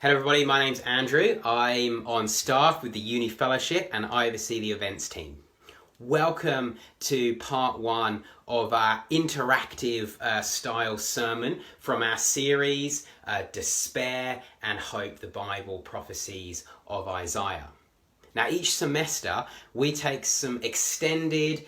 Hello everybody, my name's Andrew. I'm on staff with the Uni Fellowship and I oversee the events team. Welcome to part one of our interactive style sermon from our series Despair and Hope, the Bible Prophecies of Isaiah. Now each semester we take some extended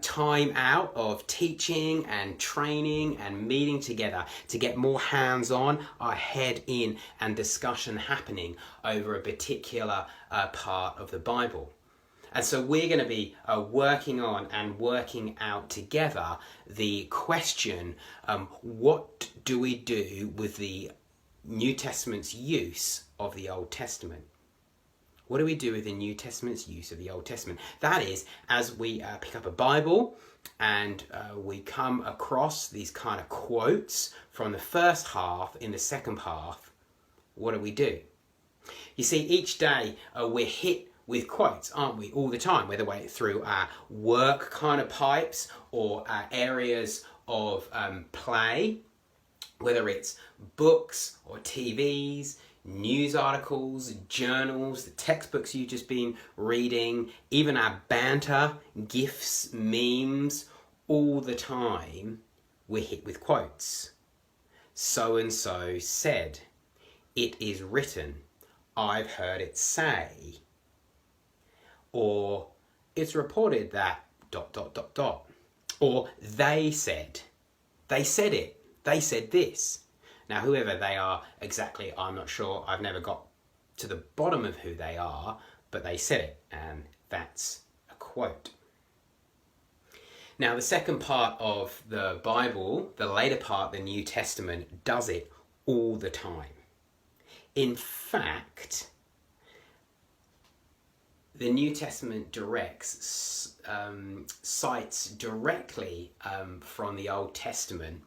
time out of teaching and training and meeting together to get more hands-on, our head in and discussion happening over a particular part of the Bible. And so we're going to be working on and working out together the question, what do we do with the New Testament's use of the Old Testament? What do we do with the New Testament's use of the Old Testament? That is, as we pick up a Bible and we come across these kind of quotes from the first half in the second half, what do? You see, each day we're hit with quotes, aren't we, all the time, whether we're through our work kind of pipes or our areas of play, whether it's books or TVs, news articles, journals, the textbooks you've just been reading, even our banter, GIFs, memes, all the time we're hit with quotes. So-and-so said, it is written, I've heard it say, or it's reported that ... or they said it, they said this. Now, whoever they are exactly, I'm not sure. I've never got to the bottom of who they are, but they said it, and that's a quote. Now, the second part of the Bible, the later part, the New Testament, does it all the time. In fact, the New Testament cites directly from the Old Testament,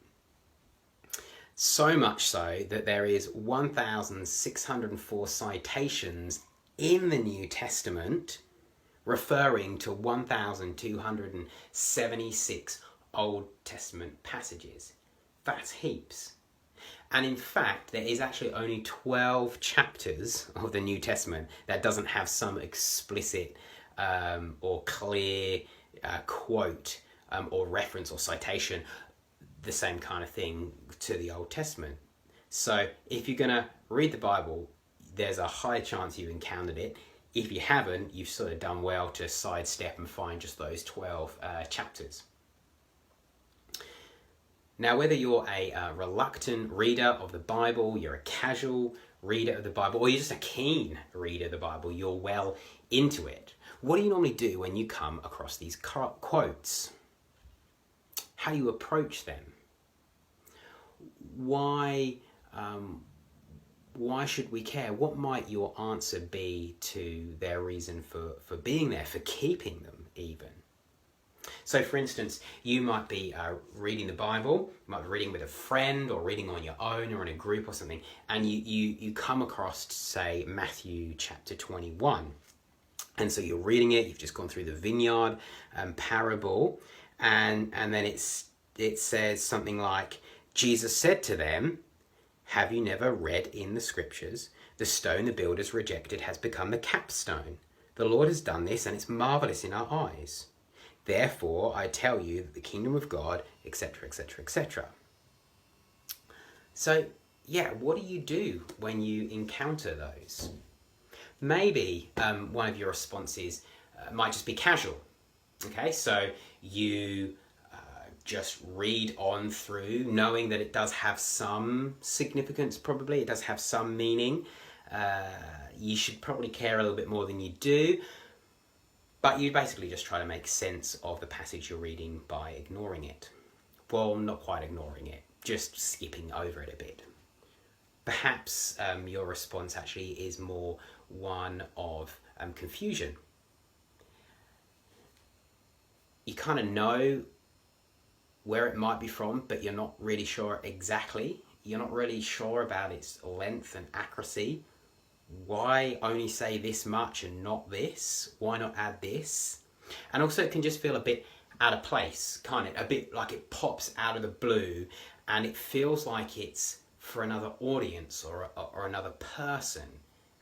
so much so that there is 1,604 citations in the New Testament referring to 1,276 Old Testament passages. That's heaps. And in fact, there is actually only 12 chapters of the New Testament that doesn't have some explicit or clear quote or reference or citation, the same kind of thing to the Old Testament. So if you're going to read the Bible, there's a high chance you've encountered it. If you haven't, you've sort of done well to sidestep and find just those 12 chapters. Now, whether you're a reluctant reader of the Bible, you're a casual reader of the Bible, or you're just a keen reader of the Bible, you're well into it. What do you normally do when you come across these quotes? How do you approach them? Why should we care? What might your answer be to their reason for being there, for keeping them even? So for instance, you might be reading the Bible, you might be reading with a friend or reading on your own or in a group or something, and you come across, say, Matthew chapter 21. And so you're reading it, you've just gone through the vineyard parable, and then it says something like, Jesus said to them, have you never read in the scriptures, the stone the builders rejected has become the capstone. The Lord has done this and it's marvelous in our eyes. Therefore, I tell you that the kingdom of God, etc., etc., etc. So, yeah, what do you do when you encounter those? Maybe one of your responses might just be casual. Okay, so you just read on through, knowing that it does have some significance, probably. It does have some meaning. You should probably care a little bit more than you do. But you basically just try to make sense of the passage you're reading by ignoring it. Well, not quite ignoring it, just skipping over it a bit. Perhaps your response actually is more one of confusion. You kind of know where it might be from, but you're not really sure exactly. You're not really sure about its length and accuracy. Why only say this much and not this? Why not add this? And also it can just feel a bit out of place, kind of, a bit like it pops out of the blue and it feels like it's for another audience or another person,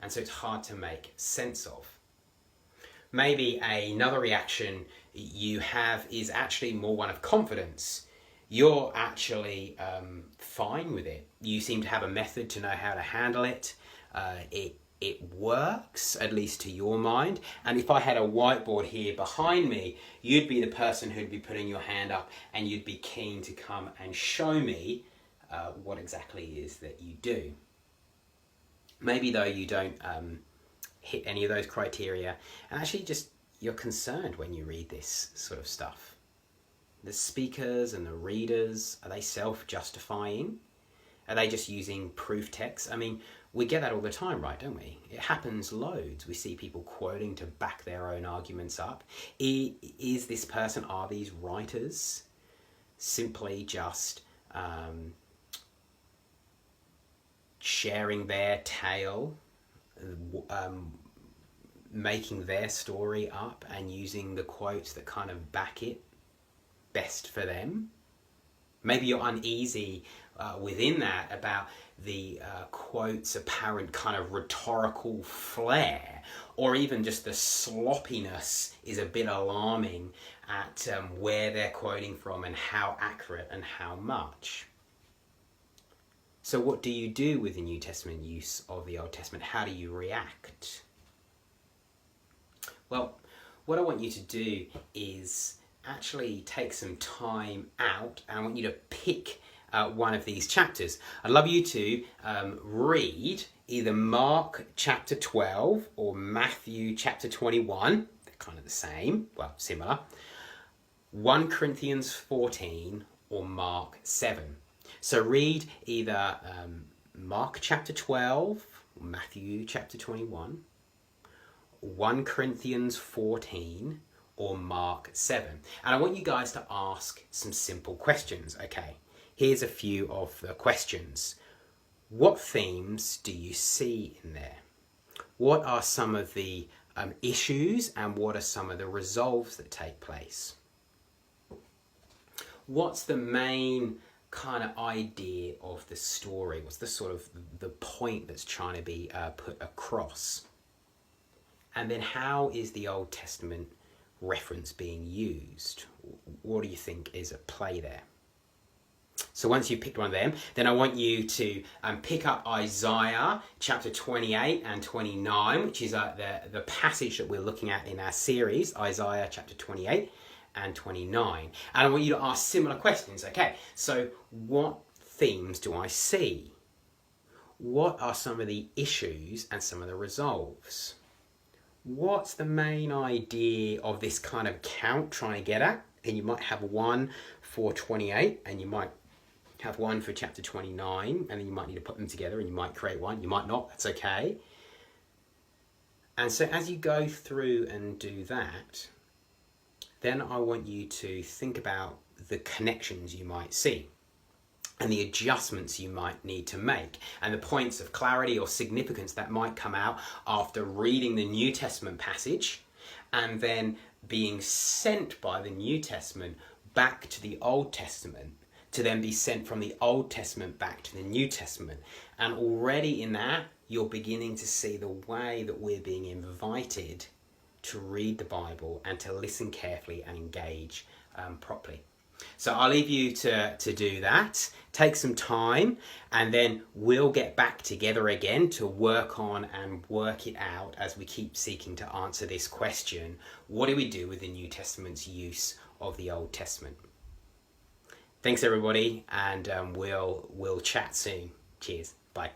and so it's hard to make sense of. Maybe another reaction you have is actually more one of confidence. You're actually fine with it. You seem to have a method to know how to handle it. It works, at least to your mind. And if I had a whiteboard here behind me, you'd be the person who'd be putting your hand up and you'd be keen to come and show me what exactly it is that you do. Maybe though you don't hit any of those criteria, and actually just you're concerned when you read this sort of stuff. The speakers and the readers, are they self-justifying? Are they just using proof text? I mean, we get that all the time, right, don't we? It happens loads. We see people quoting to back their own arguments up. Is this person, are these writers simply just sharing their tale, making their story up and using the quotes that kind of back it best for them? Maybe you're uneasy within that about the quote's apparent kind of rhetorical flair, or even just the sloppiness is a bit alarming at where they're quoting from and how accurate and how much. So what do you do with the New Testament use of the Old Testament? How do you react? Well, what I want you to do is actually take some time out, and I want you to pick one of these chapters. I'd love you to read either Mark chapter 12 or Matthew chapter 21. They're kind of the same, well, similar. 1 Corinthians 14 or Mark 7. So read either Mark chapter 12 or Matthew chapter 21, 1 Corinthians 14 or Mark 7. And I want you guys to ask some simple questions, okay? Here's a few of the questions. What themes do you see in there? What are some of the issues, and what are some of the resolves that take place? What's the main kind of idea of the story? What's the sort of the point that's trying to be put across? And then how is the Old Testament reference being used? What do you think is at play there? So once you've picked one of them, then I want you to pick up Isaiah chapter 28 and 29, which is the passage that we're looking at in our series, Isaiah chapter 28 and 29. And I want you to ask similar questions. Okay, so what themes do I see? What are some of the issues and some of the resolves? What's the main idea of this kind of count trying to get at? And you might have one for 28, and you might have one for chapter 29, and then you might need to put them together, and you might create one. You might not, that's okay. And so as you go through and do that, then I want you to think about the connections you might see and the adjustments you might need to make, and the points of clarity or significance that might come out after reading the New Testament passage and then being sent by the New Testament back to the Old Testament, to then be sent from the Old Testament back to the New Testament. And already in that, you're beginning to see the way that we're being invited to read the Bible and to listen carefully and engage properly. So I'll leave you to do that. Take some time, and then we'll get back together again to work on and work it out as we keep seeking to answer this question: what do we do with the New Testament's use of the Old Testament? Thanks everybody, and we'll chat soon. Cheers. Bye.